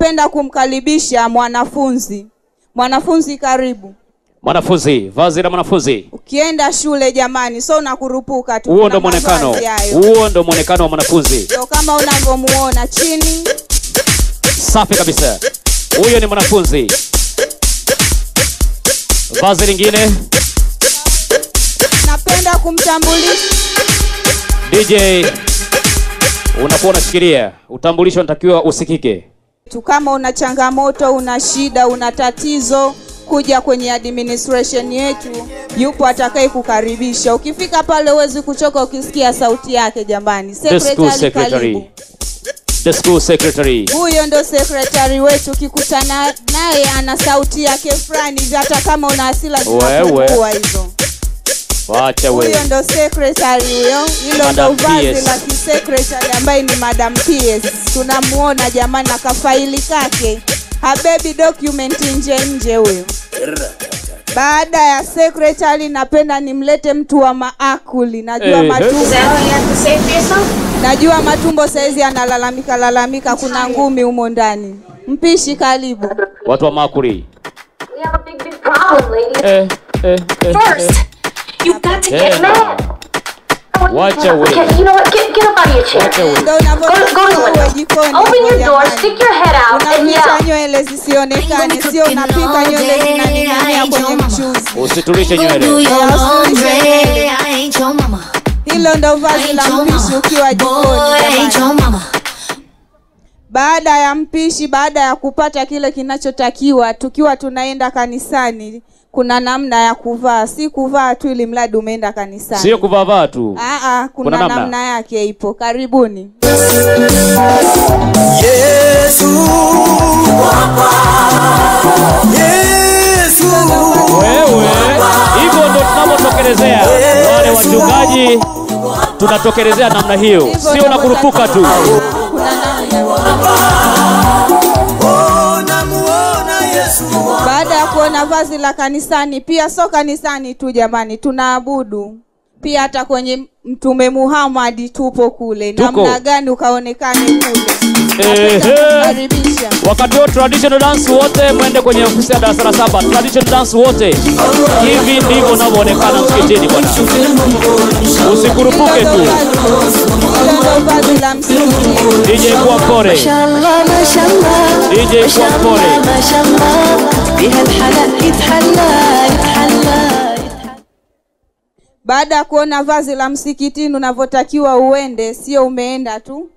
napenda kumkaribisha mwanafunzi. Mwanafunzi karibu. Mwanafunzi, vazi la mwanafunzi. Ukienda shule jamani, so unakurupuka tu. Huo ndo muonekano. Huo ndo muonekano wa mwanafunzi. So kama unavyomuona chini. Safi kabisa. Huyo ni mwanafunzi. Vazi lingine. Napenda kumtambulisha. DJ, unakuwa unashikilia. Utambulisho unatakiwa usikike. Kama una changamoto, una shida, una tatizo, kuja kwenye administration yetu, yupo atakaye kukaribisha. Ukifika pale uwezi kuchoka ukisikia sauti yake jamani. Secretary. The school secretary. Huyo ndo secretary wetu, ukikutana naye ana sauti yake fulani hata kama una hasira zinapungua hizo. Wacha wewe. Huyo ndo secretary huyo. Hilo ndo vazi la secretary ambaye ni Madam PS. Tunamuona jamani na kafaili kake. Habebi document nje huyo. Baada ya secretary napenda nimlete mtu wa maakuli. Najua matumbo saizi analalamika kuna ngumi humo ndani. Mpishi karibu. Watu wa maakuli. We have a big problem, ladies. First, you got to get mad. Watch away. Okay, you know what? Get up out of your chair. Go to the window. Open your door, stick your head out, and yell. Nywele zisionekane, sio unapika nywele zinaning'ania kwenye mchuzi. Usitulishe nywele. Hilo ndo vazi la mpishi ukiwa jikoni. Baada ya mpishi, baada ya kupata kile kinachotakiwa, tukiwa tunaenda kanisani, kuna namna ya kuvaa. Si kuvaa tu ili mradi umeenda kanisani. Sio kuvaa tu. Kuna namna yake ipo. Karibuni. Yesu wewe, hivyo ndo tunapotokelezea wale wachungaji, tunatokelezea namna hiyo, sio nakurupuka tu. Baada ya kuona vazi la kanisani, pia so kanisani tu jamani, tunaabudu pia hata kwenye Mtume Muhammad tupo kule. Namna gani ukaonekane kule. Karibisha. Wakati wa traditional dance wote mwende kwenye ofisi ya darasa la 7. Traditional dance wote. Hivi ndivyo unavyoonekana msikitini bwana. Usikurupuke tu. DJ kwa pore. DJ kwa pore. Baada ya kuona vazi la msikitini unavotakiwa uende, sio umeenda tu.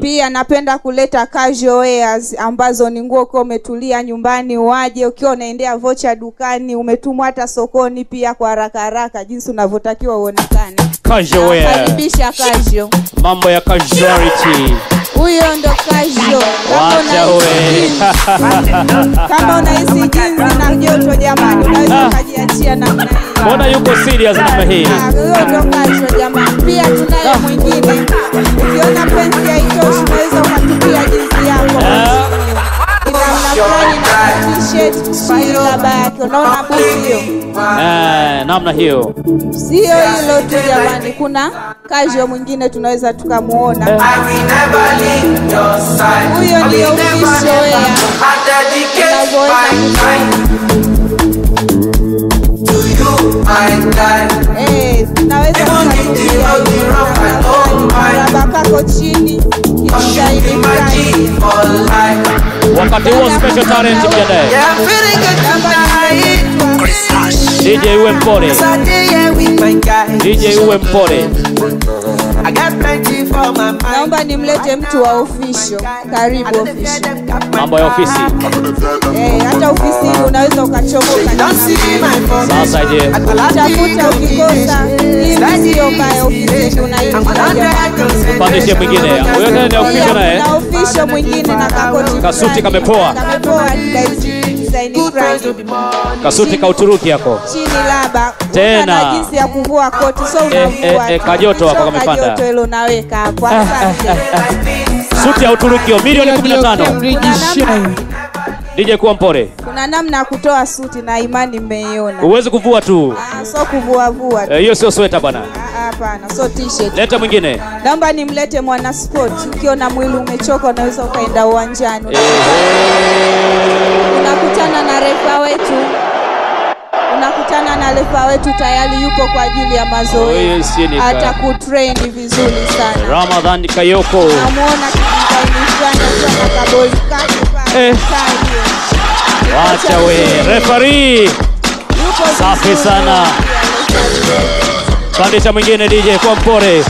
Pia napenda kuleta casual wears ambazo ni nguo kwa umetulia nyumbani, waje ukiwa unaendea vocha dukani, umetumwa hata sokoni, pia kwa haraka jinsi unavotakiwa uonekane. Casual wear. Karibisha casual. Mambo ya casuality. Huyo ndo casual. Wacha wewe. Kama unahisi jinsi na joto jamani, unaweza kujiachia namna hii. Mbona yuko serious namna hii? Huyo ndo casual jamani. Pia tunaye mwingine. Ukiona pensi haitoshi unaweza ukatupia jinsi yako. Ina t-shirt kwa laba yake. Unaona buti hiyo? Namna hiyo. Sio hilo tu jamani, kuna casual mwingine tunaweza tukamuona. Huyo ni official wear. Naweza kukutia kako chini wakati huo special talent mjadae. DJ uwe mpole. DJ uwe mpole. Naomba nimlete mtu wa official. Karibu official. Mambo ya ofisi. Hata ofisi unaweza ukachomoka. Sasa je, tafuta ukikosa hili sio mbaya, ofisi unaingia. Pandishe mwingine. Huyo tena ni official naye. Na official mwingine na kakoti. Kasuti kamepoa. Kamepoa design brand. Kasuti ka Uturuki yako. Chini laba. Tena jinsi ya kuvua koti, so unavua. Kajoto hapo kamepanda. Kajoto hilo naweka hapo. Asante. Suti ya Uturuki milioni 15. DJ kuwa mpole. Kuna namna ya kutoa suti na imani mmeiona. Uweze kuvua tu. So kuvua tu. Hiyo sio sweater bana. Hapana, so t-shirt. Leta mwingine. Naomba nimlete mwana sport. Ukiona mwili umechoka unaweza ukaenda uwanjani. Unakutana na refa wetu. Tayari yupo kwa ajili ya mazoezi. Atakutrain vizuri sana. Ramadhan Kayoko. Namuona kidesign fulani na kaboli kake. Wacha we. Referee. Safi sana. Pandisha mwingine DJ kwa mpore.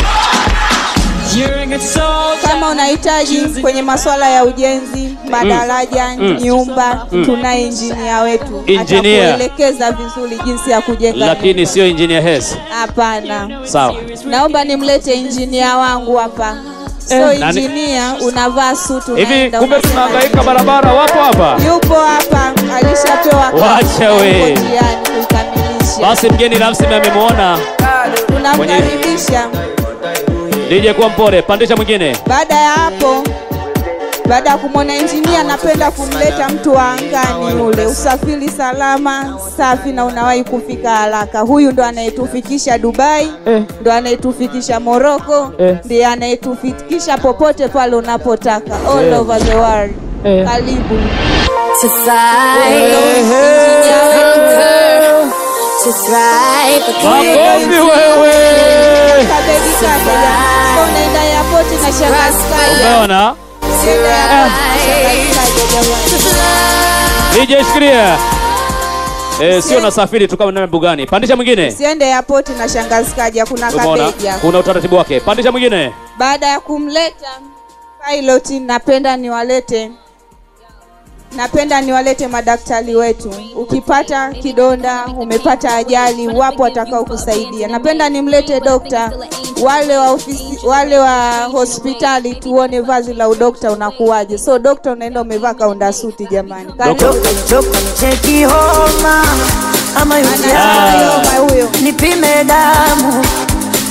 Kama unahitaji kwenye masuala ya ujenzi, madaraja, nyumba, tuna engineer wetu. Atakuelekeza vizuri jinsi ya kujenga. Lakini sio engineer Hes. Hapana. Sawa. Naomba nimlete engineer wangu hapa. So engineer unavaa suti unaenda. Hivi kumbe tunahangaika barabara wapo hapa? Yupo hapa, alishapewa kazi. Wacha we. Kukamilisha. Basi mgeni rasmi amemuona. Tunamkaribisha. DJ kwa mpole, pandisha mwingine. Baada ya hapo, baada ya kumwona engineer, napenda kumleta mtu wa angani ule. Usafiri salama, safi na unawahi kufika haraka. Huyu ndo anayetufikisha Dubai, ndo anayetufikisha Morocco, ndiye anayetufikisha popote pale unapotaka. All over the world. Karibu. To fly, to thrive. Makofi wewe. Kabegi kaka. Unaenda airport na shangazi. Umeona? DJ Shkiria. Sio nasafiri tu kama nani bugani. Pandisha mwingine. Siende airport na shangazi kaja, kuna kabeja. Kuna utaratibu wake. Pandisha mwingine. Baada ya kumleta pilot, napenda niwalete madaktari wetu. Ukipata kidonda, umepata ajali, wapo watakao kusaidia. Napenda nimlete dokta, wale wa hospitali tuone vazi la udokta unakuwaje. So dokta unaenda umevaa kaunda suti jamani. Cheki homa ama huyo. Nipime damu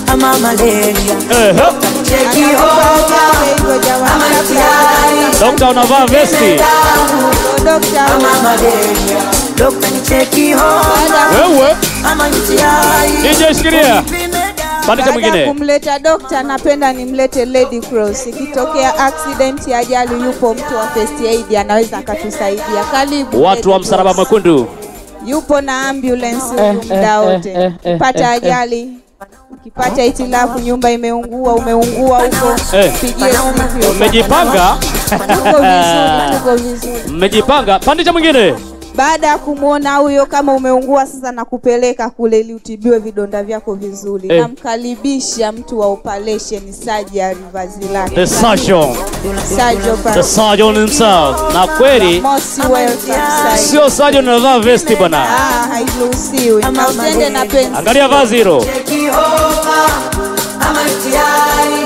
ama malaria. Cheki homa ama dokta unavaa vesti. Dokta ama malaria. Dokta ni cheki homa. Wewe. Ama UTI. DJ Shkiria. Pandisha mwingine. Kumleta dokta, napenda nimlete Lady Cross. Ikitokea accident ya ajali, yupo mtu wa first aid anaweza akatusaidia. Karibu. Watu wa msalaba mwekundu. Yupo na ambulance muda wote. Ukipata ajali, ukipata itilafu, nyumba umeungua huko, pigie simu. Mmejipanga? Tuko vizuri. Mmejipanga. Pandisha mwingine. Baada ya kumuona huyo kama umeungua sasa na kupeleka kule ili utibiwe vidonda vyako vizuri. Namkaribisha mtu wa operation surgery vazi lake. The surgeon. The surgeon himself. Na kweli sio surgeon anavaa vesti bwana. Hairuhusiwi. Na usende na pensi. Angalia vazi hilo.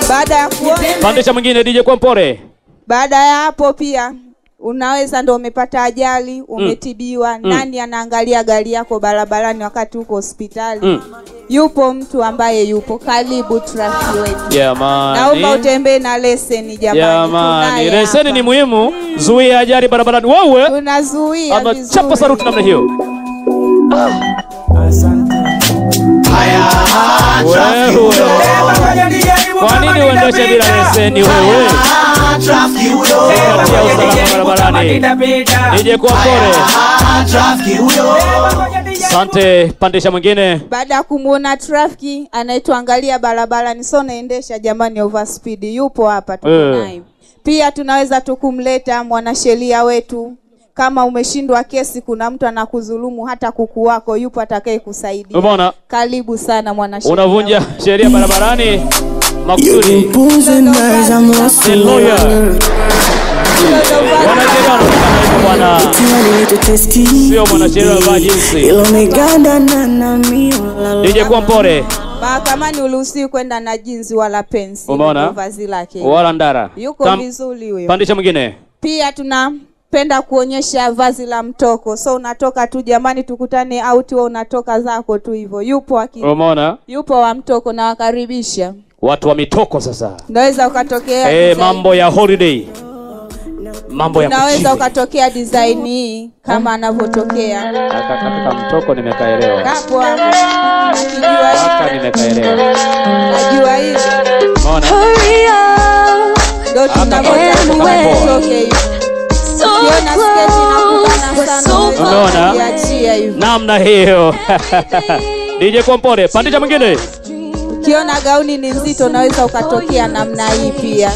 Baada ya kuona, pandisha mwingine DJ kwa mpore. Baada ya hapo pia unaweza ndo umepata ajali, umetibiwa, nani anaangalia gari yako barabarani wakati uko hospitali? Yupo mtu ambaye yupo. Karibu trafiki wetu. Jamani. Naomba utembee na leseni jamani. Jamani, leseni ni muhimu. Zuia ajali barabarani. Wewe tunazuia vizuri. Chapa saruti namna hiyo. Kwa nini uendeshe bila leseni wewe? Katia usalama barabarani. Nije kwa pole. Asante, pandisha mwingine. Baada ya kumuona trafiki anayetuangalia barabarani, so naendesha jamani over speed, yupo hapa tuko naye. Pia tunaweza tukumleta mwanasheria wetu. Kama umeshindwa kesi, kuna mtu anakudhulumu hata kuku wako, yupo atakaye kusaidia. Umeona? Karibu sana mwanasheria. Unavunja sheria barabarani makusudi. Sio mwanasheria wa jinsi. DJ kwa mpore. Mahakamani uruhusiwi kwenda na jinsi wala pensi. Umeona? Vazi lake. Wala ndara. Yuko vizuri huyo. Pandisha mwingine. Pia tunapenda kuonyesha vazi la mtoko. So unatoka tu jamani, tukutane out, wewe unatoka zako tu hivyo. Yupo umeona? Yupo wa mtoko na wakaribisha. Watu wa mitoko sasa. Naweza ukatokea. Mambo ya holiday. mambo ya unaweza ukatokea design hii kama anavyotokea katika mtoko. Nimekaelewa hapo nakijua hapa, nimekaelewa najua hivi. Unaona ndio tunavyotoka hivi. Ukiona sketi inakubana sana, unaona iachia hivi namna hiyo. DJ Kompore, pandisha mwingine. Ukiona gauni ni nzito, unaweza ukatokea namna hii pia.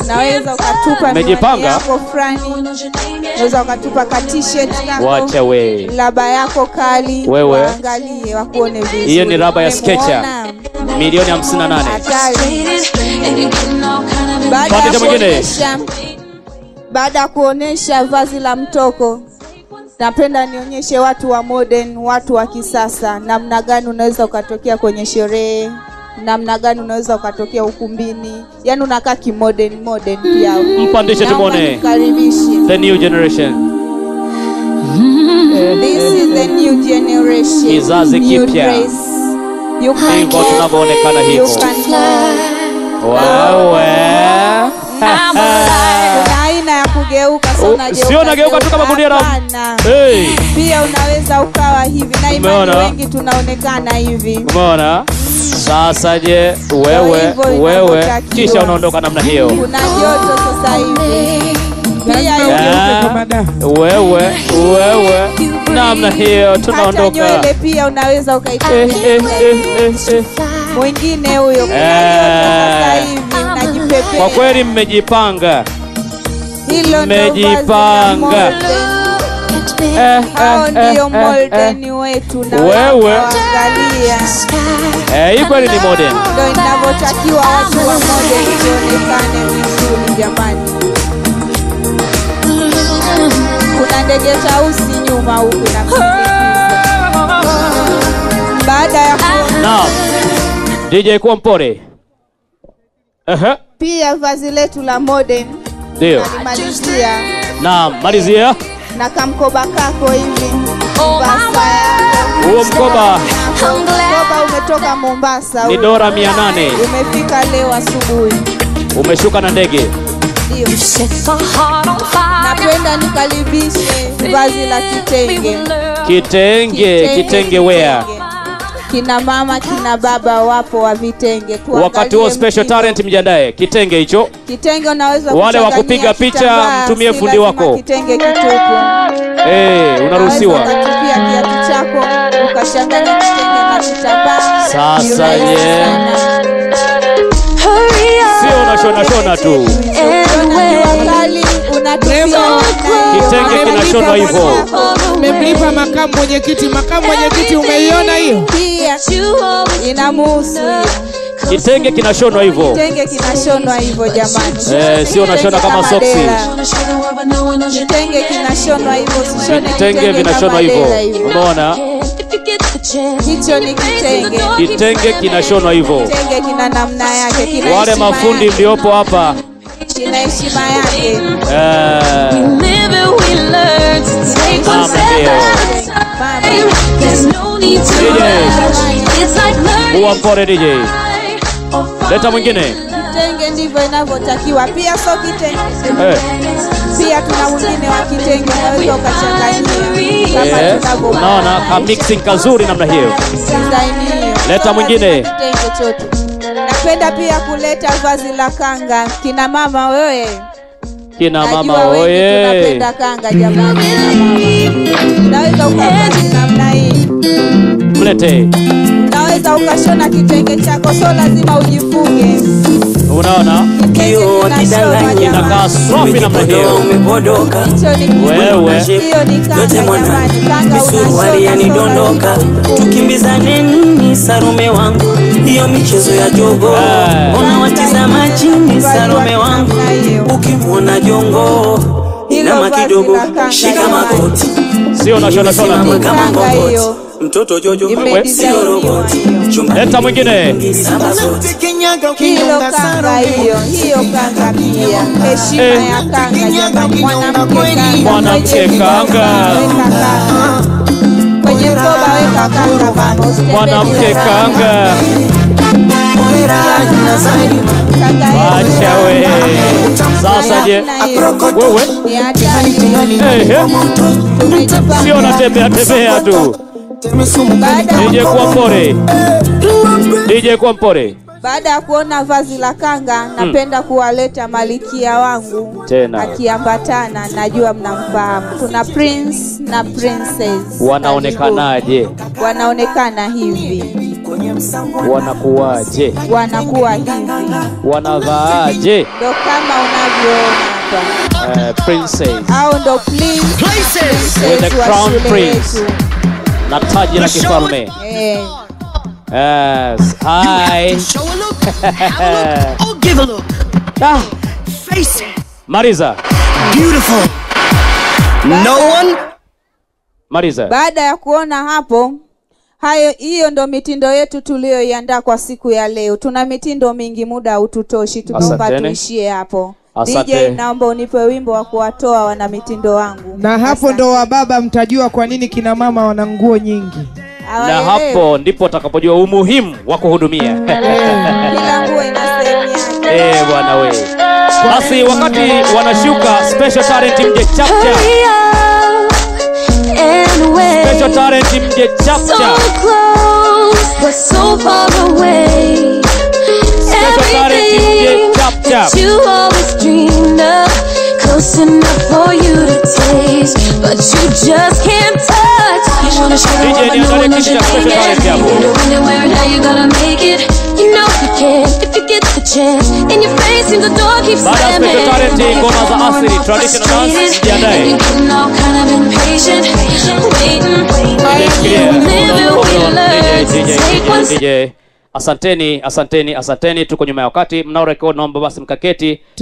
Unaweza ukatupa miwani yako frani, unaweza ukatupa ka t-shirt yako. Wacha we. Laba yako kali, waangalie wakuone vizuri. Hiyo ni raba ya Skechers. Milioni 58. Baada ya kuonesha vazi la mtoko, napenda nionyeshe watu wa modern, watu wa kisasa, namna gani unaweza ukatokea kwenye sherehe, namna gani unaweza ukatokea ukumbini. Yaani unakaa modern pia. Mpandishe tumone. The new generation. This is the new generation. Kizazi kipya. You can go tunavyoonekana hivyo. Kuna aina ya kugeuka, sio nageuka tu kama bendera. Pia unaweza ukawa hivi na imani wengi tunaonekana hivi. Umeona? Sasa je, wewe kisha unaondoka namna hiyo. Kuna joto sasa hivi. Wewe namna hiyo tunaondoka. Hata nywele pia unaweza ukaitumia. Mwingine huyo sasa hivi unajipepea. Kwa kweli mmejipanga. Hilo mmejipanga. Hao ndio modern wetu na wewe angalia. Hii kweli ni modern. Ndio inavyotakiwa watu wa modern kuonekane vizuri jamani. Kuna ndege tausi nyuma huku na baada ya naam. DJ Kompore. Pia vazi letu la modern. Ndio. Malizia. Naam, malizia. Na kamkoba kako hivi. Mombasa. Huo mkoba umetoka Mombasa. Ni dola 800. Umefika leo asubuhi. Umeshuka na ndege. Ndio. Napenda nikaribishe vazi la kitenge. Kitenge wear. Kina mama kina baba wapo wa vitenge. Wakati huo special talent mjiandae. Kitenge hicho. Kitenge unaweza wale wa kupiga picha mtumie fundi wako. Kitenge kitupu. Unaruhusiwa. Ukatupia kiatu chako ukachanganya kitenge na kitambaa. Sasa sio unashona tu. Kitenge kinashonwa hivyo. Umemlipa makamu mwenyekiti umeiona hiyo? Pia inamuhusu. Kitenge kinashonwa hivyo. Kitenge kinashonwa hivyo jamani. Sio unashona kama soksi. Kitenge kinashonwa hivyo, usishone kitenge vinashonwa hivyo. Umeona? Hicho ni kitenge. Kitenge kinashonwa hivyo. Kitenge kina namna yake, wale mafundi mliopo hapa kina heshima yake. Kompore DJ. Leta mwingine. Kitenge ndivyo inavyotakiwa. Pia so kitenge. Pia tuna mwingine wa kitenge unaweza ukachanganyia kama tunavyo. Unaona ka mixing kazuri namna hiyo. Design hiyo. Leta mwingine. Kitenge chote. Napenda pia kuleta vazi la kanga. Kina mama wewe. Kina mama wewe. Tunapenda kanga jamani. Unaweza ukavazi namna hii. Mlete. Unaweza ukashona kitenge chako, so lazima ujifunge. Unaona? Inakaa safi namna hiyo. Wewe. Hiyo ni kanga jamani. Kanga unashona. Tukimbizane nini Salome wangu. Hiyo michezo ya jogo. Ona watizama chini Salome wangu. Ukimwona jongo inama kidogo, shika magoti. Sio unashona tu. Kanga hiyo. Mtoto Jojo sio roboti. Leta mwingine. Hiyo kanga hiyo kanga pia. Heshima ya kanga jamani. Mwanamke kanga. Kwenye mkoba weka kanga vamos. Mwanamke kanga. Acha we. Sasa je, wewe? Sio natembea tembea tu. DJ kwa mpore. Baada ya kuona vazi la kanga, napenda kuwaleta malikia wangu tena akiambatana, najua mnamfahamu. Kuna prince na princess. Wanaonekanaje? Wanaonekana hivi. Wanakuwaje? Wanakuwa hivi. Wanavaaje? Ndio kama unavyoona hapa. Princess. Au ndo princess with the crown prince. Na taji la kifalme. Yes. Hi. Oh, give a look. Face it. Mariza. Beautiful. No one. Mariza. Baada ya kuona hapo, hiyo ndo mitindo yetu tuliyoiandaa kwa siku ya leo. Tuna mitindo mingi, muda ututoshi, tunaomba tuishie hapo. DJ, naomba unipe wimbo wa kuwatoa wana mitindo wangu. Na hapo ndo wababa mtajua kwa nini kina mama wana nguo nyingi. Na hapo ndipo utakapojua umuhimu wa kuhudumia. Kila nguo ina sehemu yake. Bwana we. Basi wakati wanashuka special talent mje chap chap. Special talent mje chap chap. Special talent mje chap chap. Close enough for you to taste, but you just can't touch. You wanna show me what I know and you ain't it. You wonder where and how you gonna make it. You know you can if you get the chance. In your face, in the door keeps slamming. Baada ya special ngoma za asili, traditional dance, jiandae. And you're getting all kind of impatient, waiting. DJ, asanteni, tuko nyuma ya wakati. Mnao record, naomba basi mkaketi.